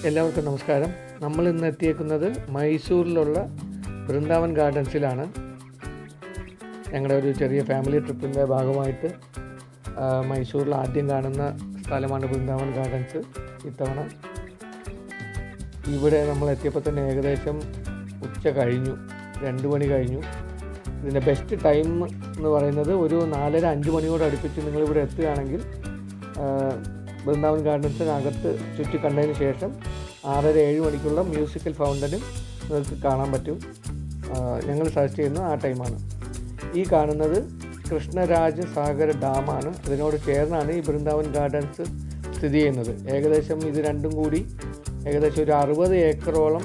എല്ലാവർക്കും നമസ്കാരം. നമ്മൾ ഇന്ന് എത്തിയേക്കുന്നത് മൈസൂരിലുള്ള വൃന്ദാവൻ ഗാർഡൻസിലാണ്. ഞങ്ങളുടെ ഒരു ചെറിയ ഫാമിലി ട്രിപ്പിൻ്റെ ഭാഗമായിട്ട് മൈസൂരിൽ ആദ്യം കാണുന്ന സ്ഥലമാണ് വൃന്ദാവൻ ഗാർഡൻസ്. ഇത്തവണ ഇവിടെ നമ്മൾ എത്തിയപ്പോൾ തന്നെ ഏകദേശം ഉച്ച കഴിഞ്ഞു, 2 മണി കഴിഞ്ഞു. ഇതിൻ്റെ ബെസ്റ്റ് ടൈം എന്ന് പറയുന്നത് ഒരു 4:30-5 മണിയോട് അടുപ്പിച്ച് നിങ്ങളിവിടെ എത്തുകയാണെങ്കിൽ വൃന്ദാവൻ ഗാർഡൻസിനകത്ത് ചുറ്റി കണ്ടതിന് ശേഷം 6:30-7 മണിക്കുള്ള മ്യൂസിക്കൽ ഫൗണ്ടനും നിങ്ങൾക്ക് കാണാൻ പറ്റും. ഞങ്ങൾ സജസ്റ്റ് ചെയ്യുന്നത് ആ ടൈമാണ്. ഈ കാണുന്നത് കൃഷ്ണരാജ സാഗർ ഡാമാണ്. അതിനോട് ചേർന്നാണ് ഈ വൃന്ദാവൻ ഗാർഡൻസ് സ്ഥിതി ചെയ്യുന്നത്. ഏകദേശം ഇത് രണ്ടും കൂടി ഏകദേശം ഒരു 60 ഏക്കറോളം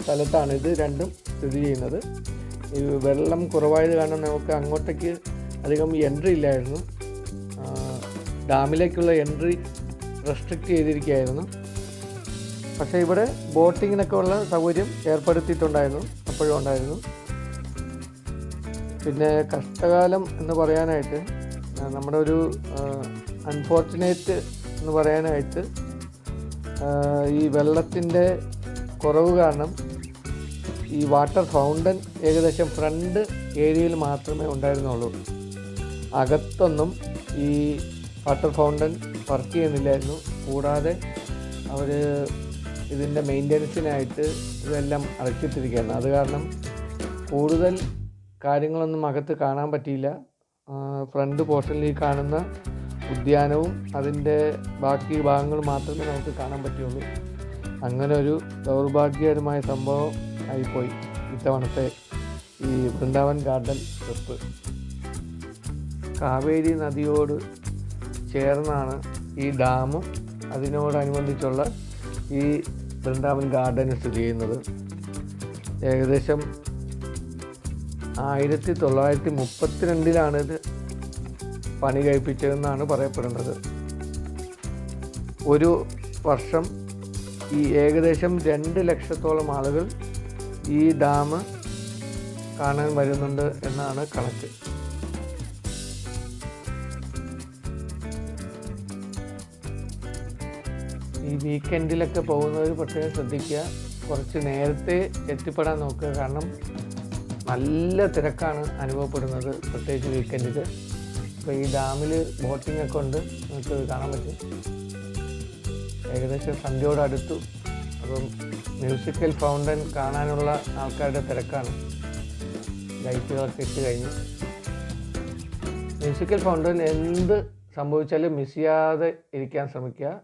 സ്ഥലത്താണ് ഇത് രണ്ടും സ്ഥിതി ചെയ്യുന്നത്. ഈ വെള്ളം കുറവായത് കാരണം നമുക്ക് അങ്ങോട്ടേക്ക് അധികം എൻട്രി ഇല്ലായിരുന്നു. ഡാമിലേക്കുള്ള എൻട്രി റെസ്ട്രിക്റ്റ് ചെയ്തിരിക്കുകയായിരുന്നു. പക്ഷേ ഇവിടെ ബോട്ടിങ്ങിനൊക്കെ ഉള്ള സൗകര്യം ഏർപ്പെടുത്തിയിട്ടുണ്ടായിരുന്നു, അപ്പോഴും ഉണ്ടായിരുന്നു. പിന്നെ കഷ്ടകാലം എന്ന് പറയാനായിട്ട് നമ്മുടെ ഒരു അൺഫോർച്ചുനേറ്റ് എന്ന് പറയാനായിട്ട് ഈ വെള്ളത്തിൻ്റെ കുറവ് കാരണം ഈ വാട്ടർ ഫൗണ്ടൻ ഏകദേശം ഫ്രണ്ട് ഏരിയയിൽ മാത്രമേ ഉണ്ടായിരുന്നുള്ളൂ. അകത്തൊന്നും ഈ വാട്ടർ ഫൗണ്ടൻ വർക്ക് ചെയ്യുന്നില്ലായിരുന്നു. കൂടാതെ അവർ ഇതിൻ്റെ മെയിൻ്റനൻസിനായിട്ട് ഇതെല്ലാം അടച്ചിട്ടിരിക്കുകയായിരുന്നു. അത് കാരണം കൂടുതൽ കാര്യങ്ങളൊന്നും അകത്ത് കാണാൻ പറ്റിയില്ല. ഫ്രണ്ട് പോർഷനിൽ കാണുന്ന ഉദ്യാനവും അതിൻ്റെ ബാക്കി ഭാഗങ്ങൾ മാത്രമേ നമുക്ക് കാണാൻ പറ്റുള്ളൂ. അങ്ങനെ ഒരു ദൗർഭാഗ്യകരമായ സംഭവം ആയിപ്പോയി ഇത്തവണത്തെ ഈ വൃന്ദാവൻ ഗാർഡൻ ട്രിപ്പ്. കാവേരി നദിയോട് ചേർന്നാണ് ഈ ഡാമും അതിനോടനുബന്ധിച്ചുള്ള ഈ വൃന്ദാവൻ ഗാർഡൻ സ്ഥിതി ചെയ്യുന്നത്. ഏകദേശം 1932 ഇത് പണി കഴിപ്പിച്ചതെന്നാണ് പറയപ്പെടുന്നത്. ഒരു വർഷം ഈ ഏകദേശം 2 ലക്ഷത്തോളം ആളുകൾ ഈ ഡാം കാണാൻ വരുന്നുണ്ട് എന്നാണ് കണക്ക്. ഈ വീക്കെൻഡിലൊക്കെ പോകുന്നവർ പ്രത്യേകം ശ്രദ്ധിക്കുക, കുറച്ച് നേരത്തെ എത്തിപ്പെടാൻ നോക്കുക. കാരണം നല്ല തിരക്കാണ് അനുഭവപ്പെടുന്നത്, പ്രത്യേകിച്ച് വീക്കെൻഡിൽ. അപ്പോൾ ഈ ഡാമിൽ ബോട്ടിംഗ് ഒക്കെ ഉണ്ട്, നമുക്ക് കാണാൻ പറ്റും. ഏകദേശം സന്ധ്യയോടടുത്തു. അപ്പം മ്യൂസിക്കൽ ഫൗണ്ടൻ കാണാനുള്ള ആൾക്കാരുടെ തിരക്കാണ്. ലൈറ്റുകളൊക്കെ ഇട്ട് കഴിഞ്ഞു. മ്യൂസിക്കൽ ഫൗണ്ടൻ എന്ത് സംഭവിച്ചാലും മിസ് ചെയ്യാതെ ഇരിക്കാൻ ശ്രമിക്കുക.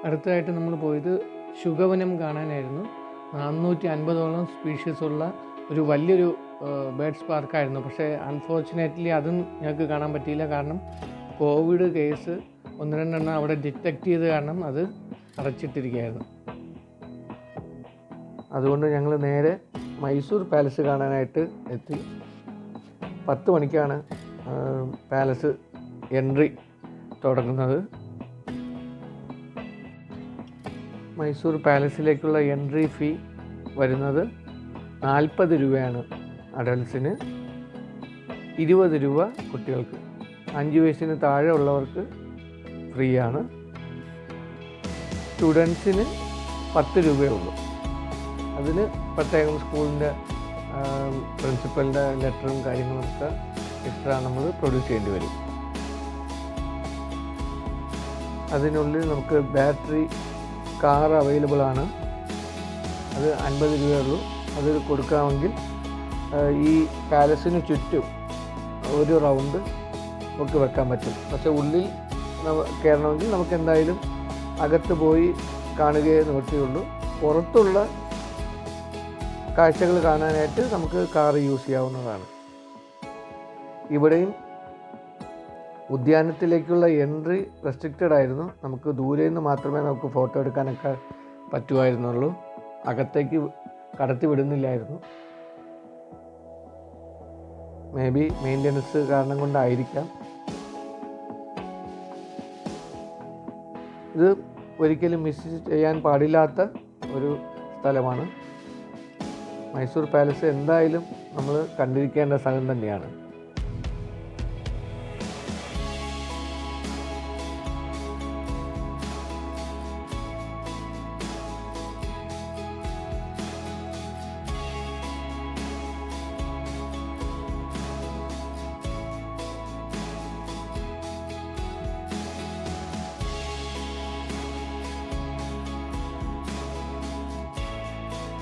അടുത്തതായിട്ട് നമ്മൾ പോയത് ശുഗവനം കാണാനായിരുന്നു. 450ഓളം സ്പീഷീസുള്ള ഒരു വലിയൊരു ബേഡ്സ് പാർക്കായിരുന്നു. പക്ഷേ അൺഫോർച്ചുനേറ്റ്ലി അതും ഞങ്ങൾക്ക് കാണാൻ പറ്റിയില്ല. കാരണം കോവിഡ് കേസ് ഒന്ന് രണ്ടെണ്ണം അവിടെ ഡിറ്റക്റ്റ് ചെയ്ത് കാരണം അത് അടച്ചിട്ടിരിക്കുകയായിരുന്നു. അതുകൊണ്ട് ഞങ്ങൾ നേരെ മൈസൂർ പാലസ് കാണാനായിട്ട് എത്തി. 10 മണിക്കാണ് പാലസ് എൻട്രി തുടങ്ങുന്നത്. മൈസൂർ പാലസിലേക്കുള്ള എൻട്രി ഫീ വരുന്നത് 40 രൂപയാണ് അഡൽസിന്, 20 രൂപ കുട്ടികൾക്ക്. 5 വയസ്സിന് താഴെ ഉള്ളവർക്ക് ഫ്രീ ആണ്. സ്റ്റുഡൻസിന് 10 രൂപയേ ഉള്ളൂ. അതിന് പ്രത്യേകം സ്കൂളിൻ്റെ പ്രിൻസിപ്പലിൻ്റെ ലെറ്ററും കാര്യങ്ങളൊക്കെ എക്സ്ട്രാ നമ്മൾ പ്രൊഡ്യൂസ് ചെയ്യേണ്ടി വരും. അതിനുള്ളിൽ നമുക്ക് ബാറ്ററി കാർ അവൈലബിൾ ആണ്. അത് 50 രൂപയേ ഉള്ളൂ. അത് കൊടുക്കാമെങ്കിൽ ഈ പാലസിന് ചുറ്റും ഒരു റൗണ്ട് നമുക്ക് വെക്കാൻ പറ്റും. പക്ഷേ ഉള്ളിൽ കയറണമെങ്കിൽ നമുക്ക് എന്തായാലും അകത്ത് പോയി കാണുകയേ നിവൃത്തിയുള്ളൂ. പുറത്തുള്ള കാഴ്ചകൾ കാണാനായിട്ട് നമുക്ക് കാർ യൂസ് ചെയ്യാവുന്നതാണ്. ഇവിടെയും ഉദ്യാനത്തിലേക്കുള്ള എൻട്രി റെസ്ട്രിക്റ്റഡ് ആയിരുന്നു. നമുക്ക് ദൂരെ നിന്ന് മാത്രമേ നമുക്ക് ഫോട്ടോ എടുക്കാനൊക്കെ പറ്റുമായിരുന്നുള്ളൂ. അകത്തേക്ക് കടത്തി വിടുന്നില്ലായിരുന്നു. മേ ബി മെയിൻ്റനൻസ് കാരണം കൊണ്ടായിരിക്കാം. ഇത് ഒരിക്കലും മിസ് ചെയ്യാൻ പാടില്ലാത്ത ഒരു സ്ഥലമാണ്. മൈസൂർ പാലസ് എന്തായാലും നമ്മൾ കണ്ടിരിക്കേണ്ട സ്ഥലം തന്നെയാണ്.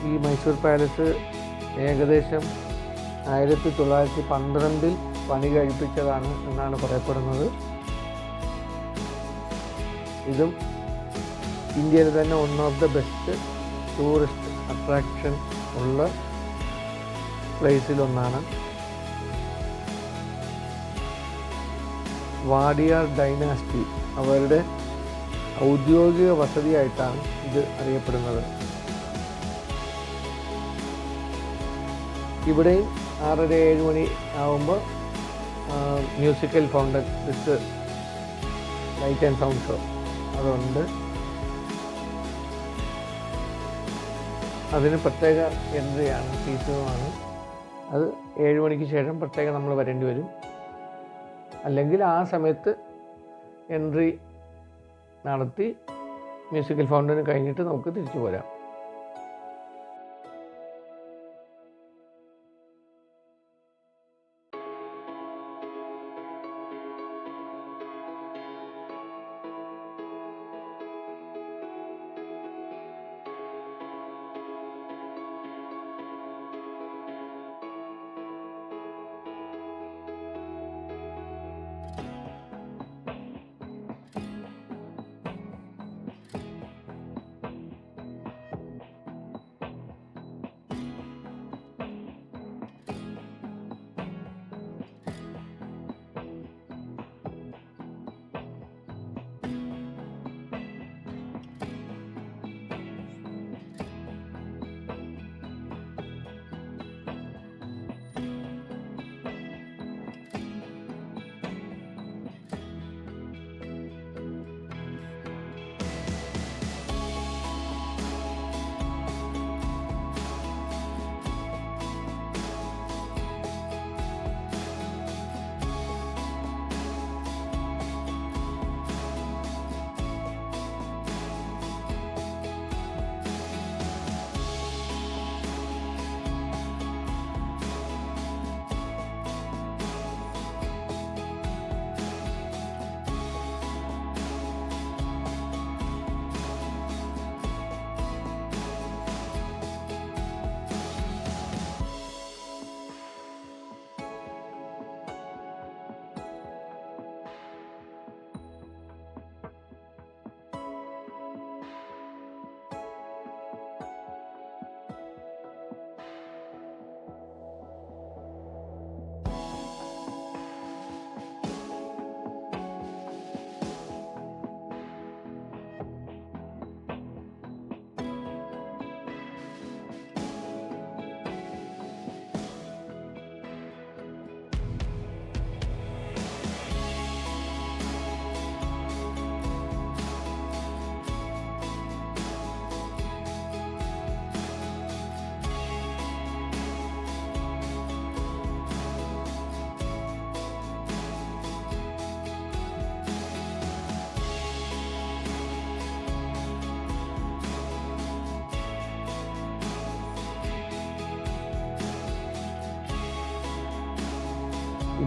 ഈ മൈസൂർ പാലസ് ഏകദേശം 1912 പണി കഴിപ്പിച്ചതാണ് എന്നാണ് പറയപ്പെടുന്നത്. ഇതും ഇന്ത്യയിൽ തന്നെ one of the best tourist attraction ഉള്ള പ്ലേസിലൊന്നാണ്. വാഡിയാർ ഡൈനാസ്റ്റി അവരുടെ ഔദ്യോഗിക വസതിയായിട്ടാണ് ഇത് അറിയപ്പെടുന്നത്. ഇവിടെയും 6:30-7 മണി ആകുമ്പോൾ musical fountain with light and sound show അതുണ്ട്. അതിന് പ്രത്യേക എൻട്രിയാണ്, ഫീസുമാണ്. അത് 7 മണിക്ക് ശേഷം പ്രത്യേകം നമ്മൾ വരേണ്ടി വരും. അല്ലെങ്കിൽ ആ സമയത്ത് എൻട്രി നടത്തി മ്യൂസിക്കൽ ഫൗണ്ടൻ കഴിഞ്ഞിട്ട് നമുക്ക് തിരിച്ചു പോരാം.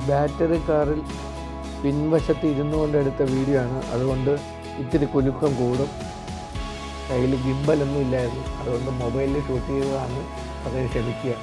ബാറ്ററി കാറിൽ പിൻവശത്ത് ഇരുന്നു കൊണ്ട് എടുത്ത വീഡിയോ ആണ്. അതുകൊണ്ട് ഇത്തിരി കുലുക്കം കൂടും. കയ്യിൽ ഗിംബലൊന്നും ഇല്ലായിരുന്നു, അതുകൊണ്ട് മൊബൈലിൽ ഷൂട്ട് ചെയ്തതാണ്. അതിന് ക്ഷമിക്കുക.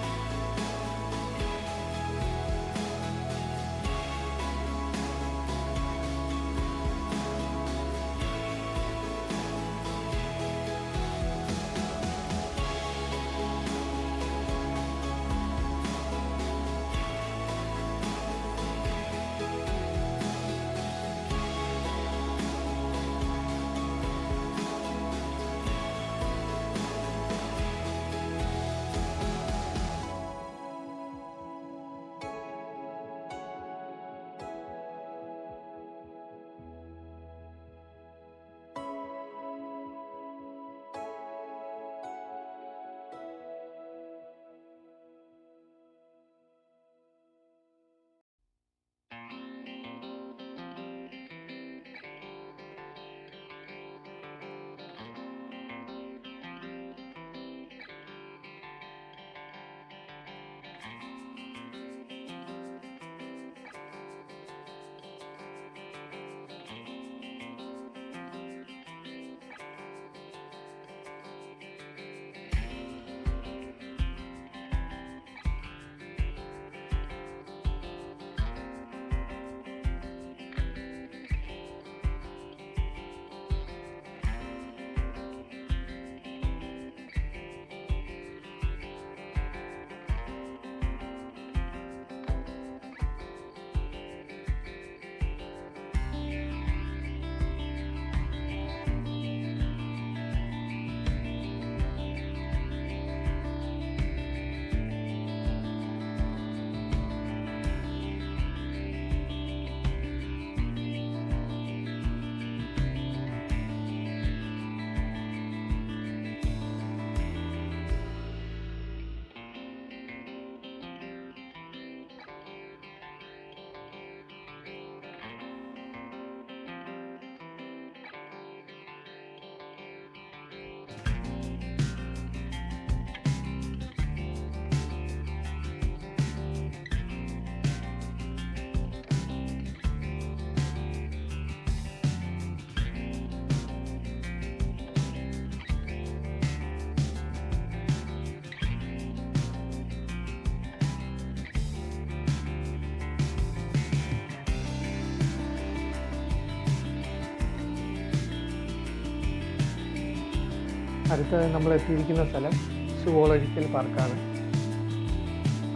അടുത്തത് നമ്മൾ എത്തിയിരിക്കുന്ന സ്ഥലം സുവോളജിക്കൽ പാർക്കാണ്.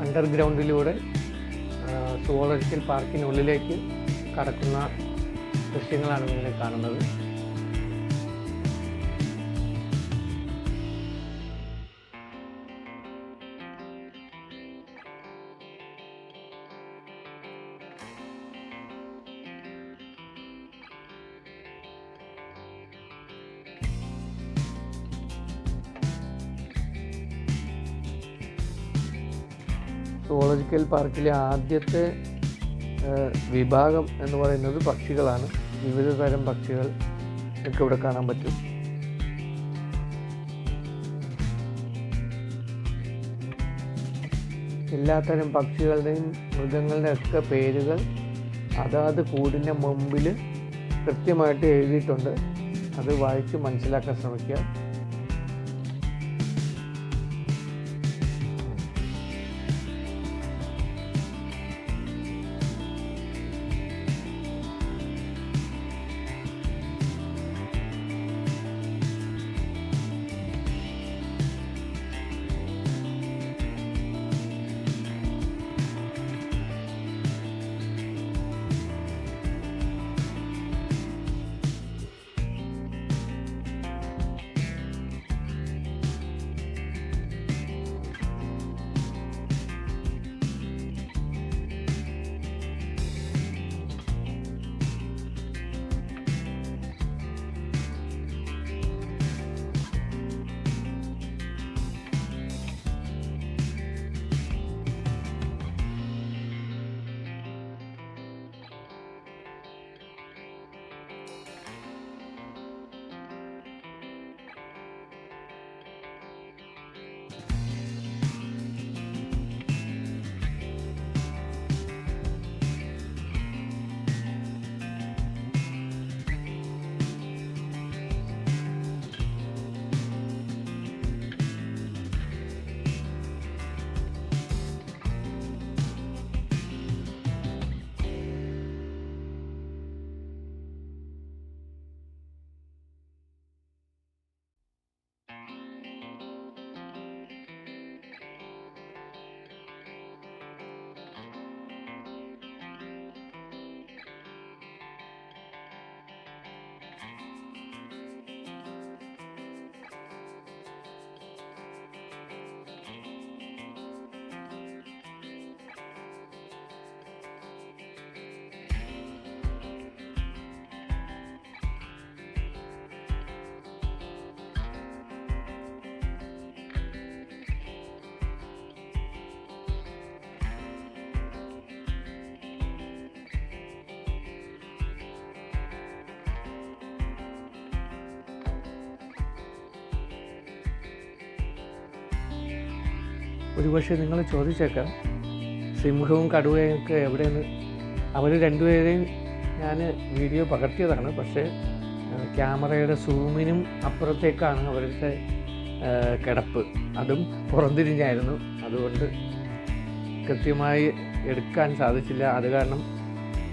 അണ്ടർഗ്രൗണ്ടിലൂടെ സുവോളജിക്കൽ പാർക്കിനുള്ളിലേക്ക് കടക്കുന്ന ദൃശ്യങ്ങളാണ് നിങ്ങൾ കാണുന്നത്. സുവോളജിക്കൽ പാർക്കിലെ ആദ്യത്തെ വിഭാഗം എന്ന് പറയുന്നത് പക്ഷികളാണ്. വിവിധ തരം പക്ഷികൾ ഒക്കെ ഇവിടെ കാണാൻ പറ്റും. എല്ലാത്തരം പക്ഷികളുടെയും മൃഗങ്ങളുടെയും ഒക്കെ പേരുകൾ അതാത് കൂടിൻ്റെ മുമ്പിൽ കൃത്യമായിട്ട് എഴുതിയിട്ടുണ്ട്. അത് വായിച്ച് മനസ്സിലാക്കാൻ ശ്രമിക്കുക. ഒരുപക്ഷെ നിങ്ങൾ ചോദിച്ചേക്കാം സിംഹവും കടുവയൊക്കെ എവിടെയെന്ന്. അവർ രണ്ടുപേരെയും ഞാൻ വീഡിയോ പകർത്തിയതാണ്, പക്ഷേ ക്യാമറയുടെ സൂമിനും അപ്പുറത്തേക്കാണ് അവരുടെ കിടപ്പ്, അതും പുറംതിരിഞ്ഞായിരുന്നു. അതുകൊണ്ട് കൃത്യമായി എടുക്കാൻ സാധിച്ചില്ല. അത് കാരണം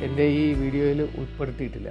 എൻ്റെ ഈ വീഡിയോയിൽ ഉൾപ്പെടുത്തിയിട്ടില്ല.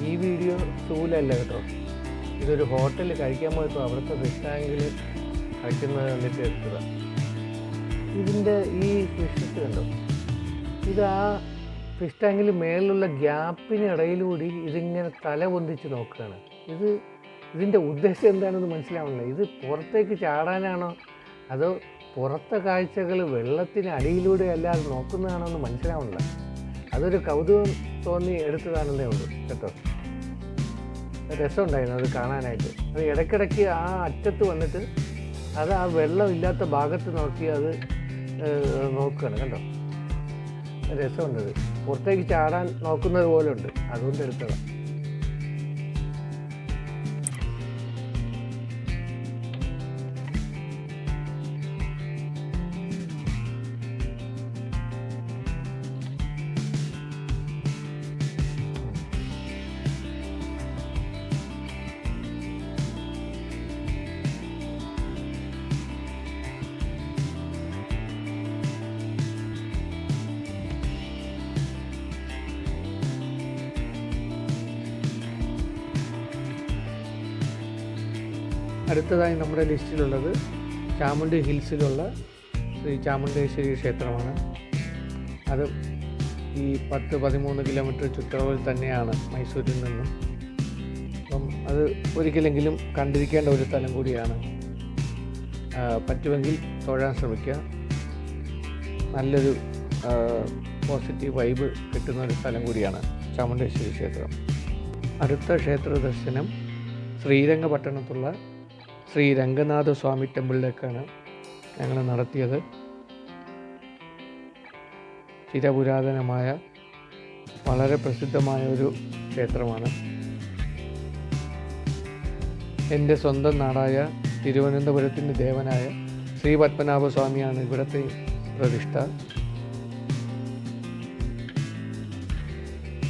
ഈ വീഡിയോ സൂലല്ല കേട്ടോ, ഇതൊരു ഹോട്ടലിൽ കഴിക്കാൻ പോയപ്പോൾ അവിടുത്തെ ഫിഷ് ടാങ്കിൽ കഴിക്കുന്നത് കണ്ടിട്ട് എടുത്തതാണ്. ഇതിൻ്റെ ഈ ഫിഷ് കണ്ടോ, ഇത് ആ ഫിഷ് ടാങ്കിൽ മേളിലുള്ള ഗ്യാപ്പിനിടയിലൂടി ഇതിങ്ങനെ തല പൊന്തിച്ച് നോക്കുകയാണ്. ഇതിൻ്റെ ഉദ്ദേശം എന്താണെന്ന് മനസ്സിലാവുന്നില്ല. ഇത് പുറത്തേക്ക് ചാടാനാണോ അതോ പുറത്തെ കാഴ്ചകൾ വെള്ളത്തിന് അടിയിലൂടെ അല്ലാതെ നോക്കുന്നതാണോ എന്ന് മനസ്സിലാവുന്നില്ല. അതൊരു കൗതുകം തോന്നി എടുത്തതാണെന്നേ ഉള്ളൂ കേട്ടോ. രസമുണ്ടായിരുന്നു അത് കാണാനായിട്ട്. അത് ഇടയ്ക്കിടയ്ക്ക് ആ അറ്റത്ത് വന്നിട്ട് അത് ആ വെള്ളമില്ലാത്ത ഭാഗത്ത് നോക്കി അത് നോക്കുകയാണ് കണ്ടോ. രസമുണ്ടത്, പുറത്തേക്ക് ചാടാൻ നോക്കുന്നത് പോലെ ഉണ്ട്, അതുകൊണ്ട് എടുത്തതാണ്. അടുത്തതായി നമ്മുടെ ലിസ്റ്റിലുള്ളത് ചാമുണ്ഡി ഹിൽസിലുള്ള ശ്രീ ചാമുണ്ഡേശ്വരി ക്ഷേത്രമാണ്. അത് ഈ 10-13 കിലോമീറ്റർ ചുറ്റളവിൽ തന്നെയാണ് മൈസൂരിൽ നിന്നും. അപ്പം അത് ഒരിക്കലെങ്കിലും കണ്ടിരിക്കേണ്ട ഒരു സ്ഥലം കൂടിയാണ്. പറ്റുമെങ്കിൽ തൊഴാൻ ശ്രമിക്കുക. നല്ലൊരു പോസിറ്റീവ് വൈബ് കിട്ടുന്ന ഒരു സ്ഥലം കൂടിയാണ് ചാമുണ്ഡേശ്വരി ക്ഷേത്രം. അടുത്ത ക്ഷേത്ര ദർശനം ശ്രീരംഗപട്ടണത്തുള്ള ശ്രീ രംഗനാഥ സ്വാമി ടെമ്പിളിലേക്കാണ് ഞങ്ങൾ നടത്തിയത്. ചിരപുരാതനമായ വളരെ പ്രസിദ്ധമായ ഒരു ക്ഷേത്രമാണ്. എൻ്റെ സ്വന്തം നാടായ തിരുവനന്തപുരത്തിൻ്റെ ദേവനായ ശ്രീ പത്മനാഭസ്വാമിയാണ് ഇവിടുത്തെ പ്രതിഷ്ഠ.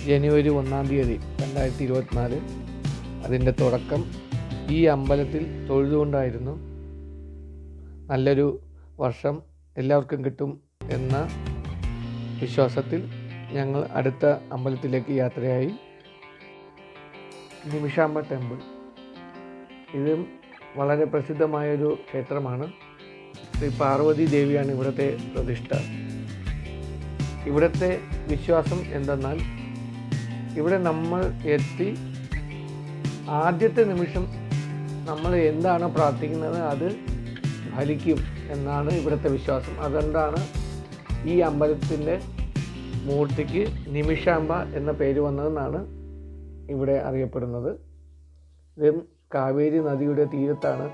ജനുവരി 1 തീയതി 2024 അതിൻ്റെ തുടക്കം ഈ അമ്പലത്തിൽ തൊഴുതുകൊണ്ടായിരുന്നു. നല്ലൊരു വർഷം എല്ലാവർക്കും കിട്ടും എന്ന വിശ്വാസത്തിൽ ഞങ്ങൾ അടുത്ത അമ്പലത്തിലേക്ക് യാത്രയായി. നിമിഷാംബ ടെമ്പിൾ, ഇതും വളരെ പ്രസിദ്ധമായൊരു ക്ഷേത്രമാണ്. ശ്രീ പാർവതി ദേവിയാണ് ഇവിടുത്തെ പ്രതിഷ്ഠ. ഇവിടുത്തെ വിശ്വാസം എന്തെന്നാൽ ഇവിടെ നമ്മൾ എത്തി ആദ്യത്തെ നിമിഷം നമ്മൾ എന്താണ് പ്രാർത്ഥിക്കുന്നത് അത് ഫലിക്കും എന്നാണ് ഇവിടുത്തെ വിശ്വാസം. അതുകൊണ്ടാണ് ഈ അമ്പലത്തിൻ്റെ മൂർത്തിക്ക് നിമിഷാംബ എന്ന പേര് വന്നതെന്നാണ് ഇവിടെ അറിയപ്പെടുന്നത്. ഇത് കാവേരി നദിയുടെ തീരത്താണ്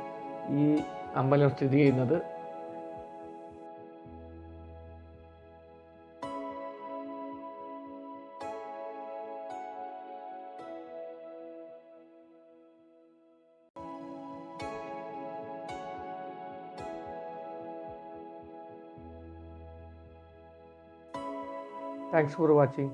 ഈ അമ്പലം സ്ഥിതി ചെയ്യുന്നത്. Thanks for watching.